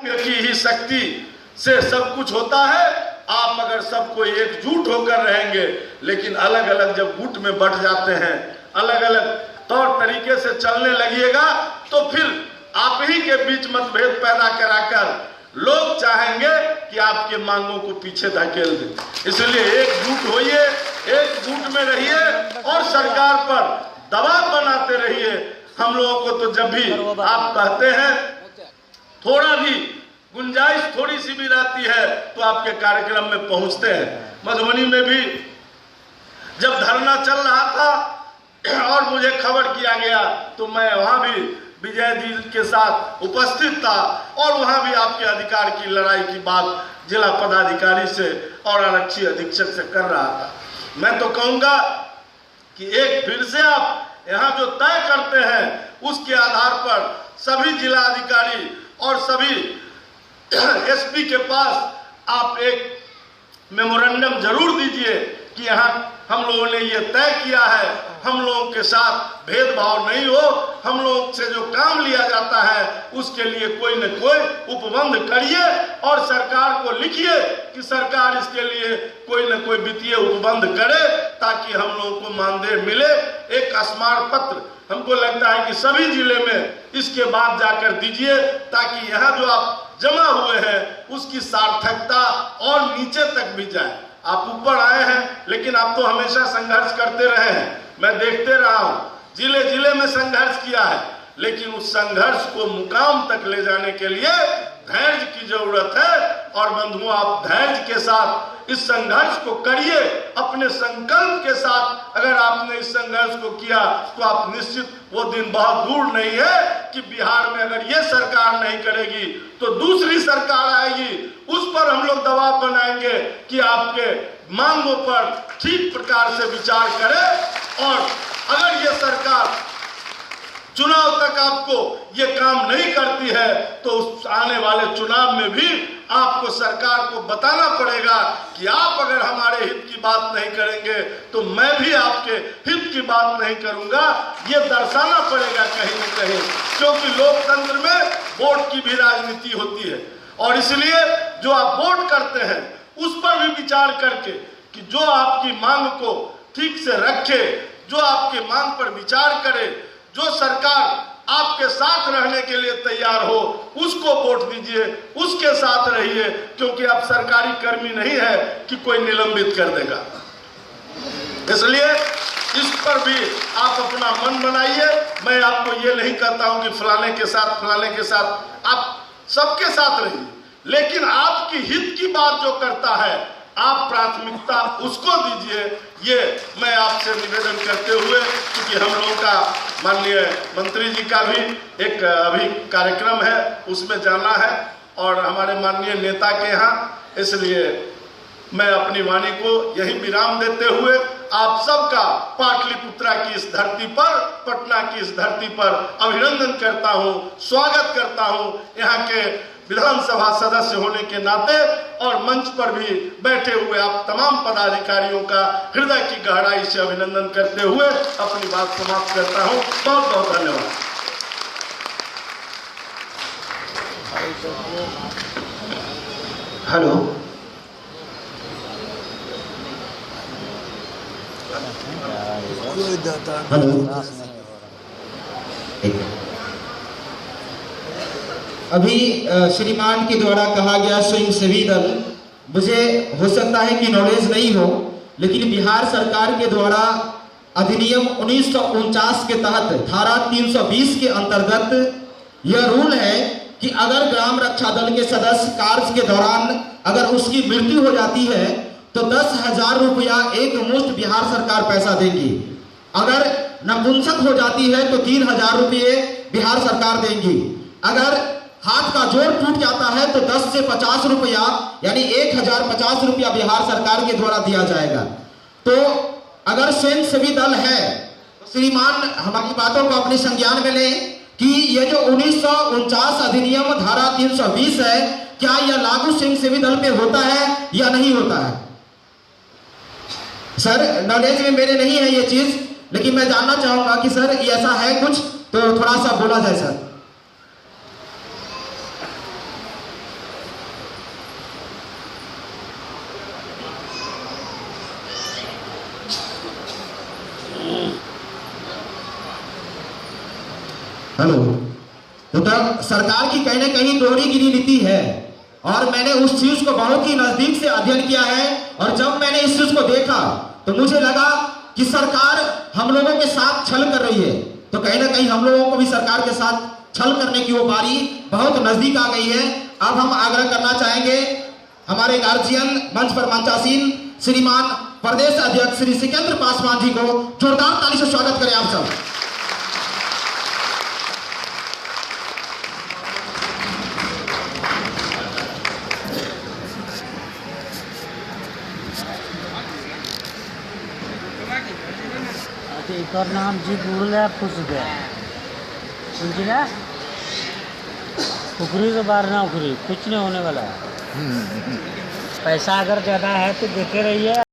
की ही शक्ति से सब कुछ होता है। आप अगर सबको एकजुट होकर रहेंगे, लेकिन अलग अलग जब गुट में बढ़ जाते हैं, अलग अलग तौर तरीके से चलने लगिएगा, तो फिर आप ही के बीच मतभेद पैदा कराकर लोग चाहेंगे कि आपके मांगों को पीछे धकेल दें। इसलिए एकजुट होइए, एकजुट में रहिए और सरकार पर दबाव बनाते रहिए। हम लोगों को तो जब भी आप कहते हैं, थोड़ा भी गुंजाइश थोड़ी सी भी रहती है तो आपके कार्यक्रम में पहुंचते हैं। मधुबनी में भी जब धरना चल रहा था और मुझे खबर किया गया, तो मैं वहां भी विजय जी के साथ उपस्थित था और वहां भी आपके अधिकार की लड़ाई की बात जिला पदाधिकारी से और आरक्षी अधीक्षक से कर रहा था। मैं तो कहूंगा कि एक फिर से आप यहाँ जो तय करते हैं, उसके आधार पर सभी जिला अधिकारी और सभी एसपी के पास आप एक मेमोरेंडम जरूर दीजिए कि यहाँ हम लोगों ने ये तय किया है, हम लोगों के साथ भेदभाव नहीं हो, हम लोगों से जो काम लिया जाता है उसके लिए कोई न कोई उपबंध करिए और सरकार को लिखिए कि सरकार इसके लिए कोई न कोई वित्तीय उपबंध करे ताकि हम लोगों को मानदेय मिले। एक स्मारक पत्र हमको लगता है कि सभी जिले में इसके बाद जाकर दीजिए, ताकि यहाँ जो आप जमा हुए हैं उसकी सार्थकता और नीचे तक भी जाए। आप ऊपर आए हैं, लेकिन आप तो हमेशा संघर्ष करते रहे हैं, मैं देखते रहा हूं, जिले जिले में संघर्ष किया है, लेकिन उस संघर्ष को मुकाम तक ले जाने के लिए धैर्य की जरूरत है। और बंधुओं, आप धैर्य के साथ इस संघर्ष को करिए, अपने संकल्प के साथ। अगर आपने इस संघर्ष को किया तो आप निश्चित, वो दिन बहुत दूर नहीं है कि बिहार में अगर ये सरकार नहीं करेगी तो दूसरी सरकार आएगी, उस पर हम लोग दबाव बनाएंगे कि आपके मांगों पर ठीक प्रकार से विचार करे। और अगर ये सरकार चुनाव तक आपको ये काम नहीं करती है तो उस आने वाले चुनाव में भी आपको सरकार को बताना पड़ेगा कि आप अगर हमारे हित की बात नहीं करेंगे तो मैं भी आपके हित की बात नहीं करूंगा। ये दर्शाना पड़ेगा कहीं न कहीं, क्योंकि लोकतंत्र में वोट की भी राजनीति होती है। और इसलिए जो आप वोट करते हैं उस पर भी विचार करके कि जो आपकी मांग को ठीक से रखे, जो आपकी मांग पर विचार करे, जो सरकार आपके साथ रहने के लिए तैयार हो, उसको वोट दीजिए, उसके साथ रहिए, क्योंकि आप सरकारी कर्मी नहीं है कि कोई निलंबित कर देगा। इसलिए इस पर भी आप अपना मन बनाइए। मैं आपको ये नहीं कहता हूं कि फलाने के साथ, आप सबके साथ रहिए, लेकिन आपकी हित की बात जो करता है आप प्राथमिकता उसको दीजिए। ये मैं आपसे निवेदन करते हुए, क्योंकि हम लोगों का माननीय मंत्री जी का भी एक अभी कार्यक्रम है, उसमें जाना है और हमारे माननीय नेता के यहाँ, इसलिए मैं अपनी वाणी को यही विराम देते हुए आप सबका पाटलिपुत्रा की इस धरती पर, पटना की इस धरती पर अभिनंदन करता हूँ, स्वागत करता हूँ। यहाँ के विधानसभा सदस्य होने के नाते और मंच पर भी बैठे हुए आप तमाम पदाधिकारियों का हृदय की गहराई से अभिनंदन करते हुए अपनी बात समाप्त करता हूं। बहुत बहुत धन्यवाद। हेलो, अभी श्रीमान के द्वारा कहा गया स्वयंसेवी दल, मुझे हो सकता है कि नॉलेज नहीं हो, लेकिन बिहार सरकार के द्वारा अधिनियम 1949 के तहत धारा 320 के अंतर्गत यह रूल है कि अगर ग्राम रक्षा दल के सदस्य कार्य के दौरान अगर उसकी मृत्यु हो जाती है तो 10,000 रुपया एक मुश्त बिहार सरकार पैसा देगी। अगर नपुंसक हो जाती है तो 3,000 रुपये बिहार सरकार देंगी। अगर हाथ का जोड़ टूट जाता है तो 10 से 50 रुपया यानी 1,050 रुपया बिहार सरकार के द्वारा दिया जाएगा। तो अगर स्वयंसेवी दल है, श्रीमान हमारी बातों को अपने संज्ञान में लें कि यह जो 1949 अधिनियम धारा 320 है, क्या यह लागू स्वयंसेवी दल पे होता है या नहीं होता है? सर, नॉलेज में मेरे नहीं है ये चीज, लेकिन मैं जानना चाहूंगा कि सर ऐसा है कुछ, तो थोड़ा सा बोला जाए सर। हेलो, तो तब सरकार की कहीं ना कहीं दोहरीगिरी नीति है, और मैंने उस चीज को बहुत ही नजदीक से अध्ययन किया है। और जब मैंने इस चीज को देखा तो मुझे लगा कि सरकार हम लोगों के साथ छल कर रही है। तो कहीं ना कहीं हम लोगों को भी सरकार के साथ छल करने की वो बारी बहुत नजदीक आ गई है। अब हम आग्रह करना चाहेंगे हमारे गार्जियन मंच पर मंचासीन श्रीमान प्रदेश अध्यक्ष श्री सिकंदर पासवान जी को जोरदार ताली से स्वागत करें आप सब। एक और नाम जी गूगल ऐप खुश गया समझी ना, उखरी के बाहर ना उखरी, कुछ नहीं होने वाला है। पैसा अगर ज़्यादा है तो देते रहिए।